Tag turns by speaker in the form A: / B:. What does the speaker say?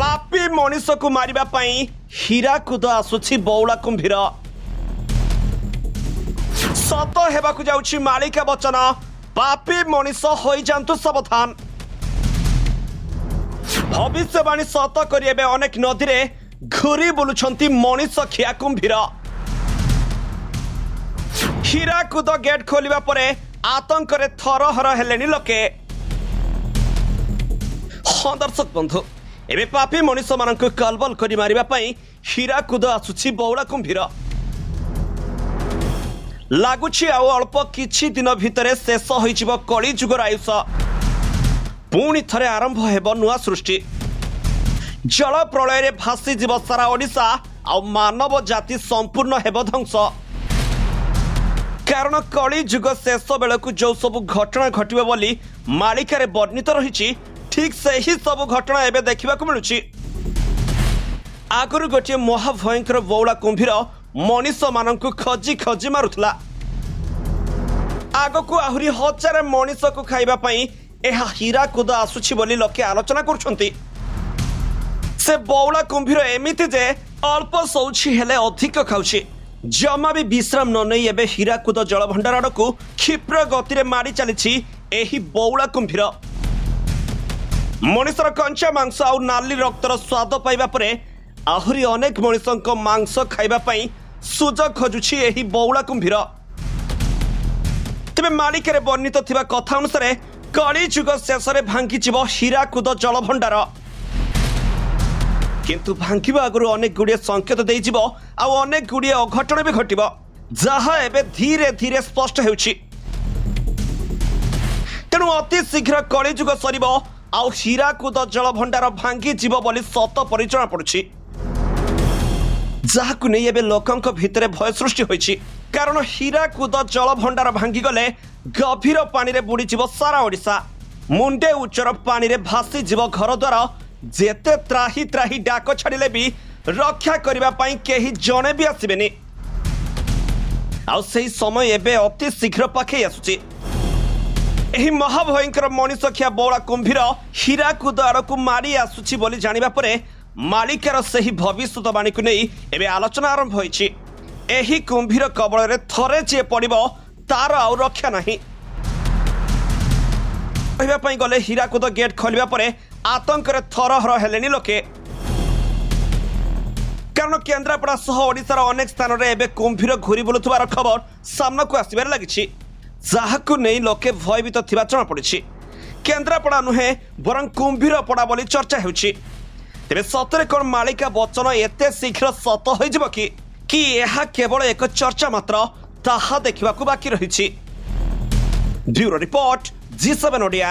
A: पापी मनीष को मारिबा पई हीराकुद आसुछि बौला कुंभीर सत हेबाकु जाउछि मालिका वचन पापी मनीष होई जांतु सावधान। भविष्यवाणी सत करिबे अनेक नदी रे घुरी बुलुछंती मनीष खिया कुंभीर। हीराकुद गेट खोलिबा परे आतंक रे थरहर हेलेनी लोके। हाँ दर्शक बंधु एबे पापी मनीष मानक कलबल करी मारिबा पई हीराकुद आसुछि बौला कुंभीर। लागुछि आउ अल्प किछि दिन भितरे शेष होइजिबो कली जुगर आयुष। पुणी थरे आरंभ हेबो नुआ सृष्टि। जल प्रलय रे भासी जीव सारा ओडिशा आउ मानव जाति संपूर्ण हेबो ध्वंस। कारण कली जुग शेष बेलकु जो सब घटना घटिबो बोली मालिकारे वर्णित रहिछि ठीक से ही सब घटना एबे देखिबाकु मिलुछि। आगरु गोटे महाभयंकर बौला कुंभीर मनीष मानक खजी खजी मारुथला। आगकु आहुरी हजार मनीष को खाइबा पई एहा हीराकुद आसुछि बोली लोके आलोचना करुछंती। से बौला कुंभीर एमिति जे अल्प सौछि हेले अधिक खाउछि। जमा भी विश्राम न नै एबे हीराकुद जलभंडार आडकु क्षिप्र गति रे मारी चलिछि एही बौला कुंभीर। मनीषर कंचा मांस आउ नाली रक्तर स्वाद पाइबा परे आहुरी अनेक मनीषक मांस खाइबा पई सुजोग खोजुछि एही बौला कुंभीर। तेबे मालिकारे वर्णित थिबा कथा अनुसार कली जुग शेष रे भांगी जीव हीराकुद जलभंडार। किंतु भांगिबा आगुरु अनेक गुड़िए संकेत देई जीव आउ अनेक गुड़िए अघटन भी घटिबो जहा एबे धीरे धीरे स्पष्ट हेउछि। तेणु अति शीघ्र कली जुग सरिबो आउ हीराकुद जलभंडार भांगी जीव बोली सत परिचय पड़ुछि। जाहाकु नै एबे लोकंक भितरे भय सृष्टि होइछि। कारण हीराकुद जलभंडार भांगी गले गभीर पानी रे बुड़ी जीव सारा ओडिशा। मुंडे उच्चर पानी रे भासी जीव घर द्वार जेते त्राही त्राही डाक छाड़िले भी रक्षा करिबा पई केही जणे भी आसीबेनी। आउ सेही समय एबे अति शीघ्र पाखे आसुछि। एही महाभयंकर मनीषखिया बौला कुंभीर हीराकुद आड़कु मारी आसुछि बोली जानिबा परे मालिकार सेही भविष्यवाणी को नहीं एबे आलोचना आरंभ होइछि। एही कुंभीर कबल रे थरे जे पड़िबो तार आउ रक्षा नाही। कहबा पई गले हीराकुद गेट खोलिबा परे आतंक रे थरहर हेलेनी लोके। कारण केन्द्रापड़ा सह ओडिशार अनेक स्थान रे एबे कुंभीर घुरी बुलुथबार खबर सामना को आसीबार लागिछि। जाहाकु नै लोके भयभीत थिबा जଣା पड़िछि। केन्द्रापड़ा नुहे बरं कुंभीर पड़ा बोली चर्चा हेउछि। तेबे सतरे कोन मालिका वचन एते शीघ्र सत होइजिबो कि एहा केवल एक चर्चा मात्र ताहा देखिबाकू बाकी रहिछि। Bureau report G7 Odia.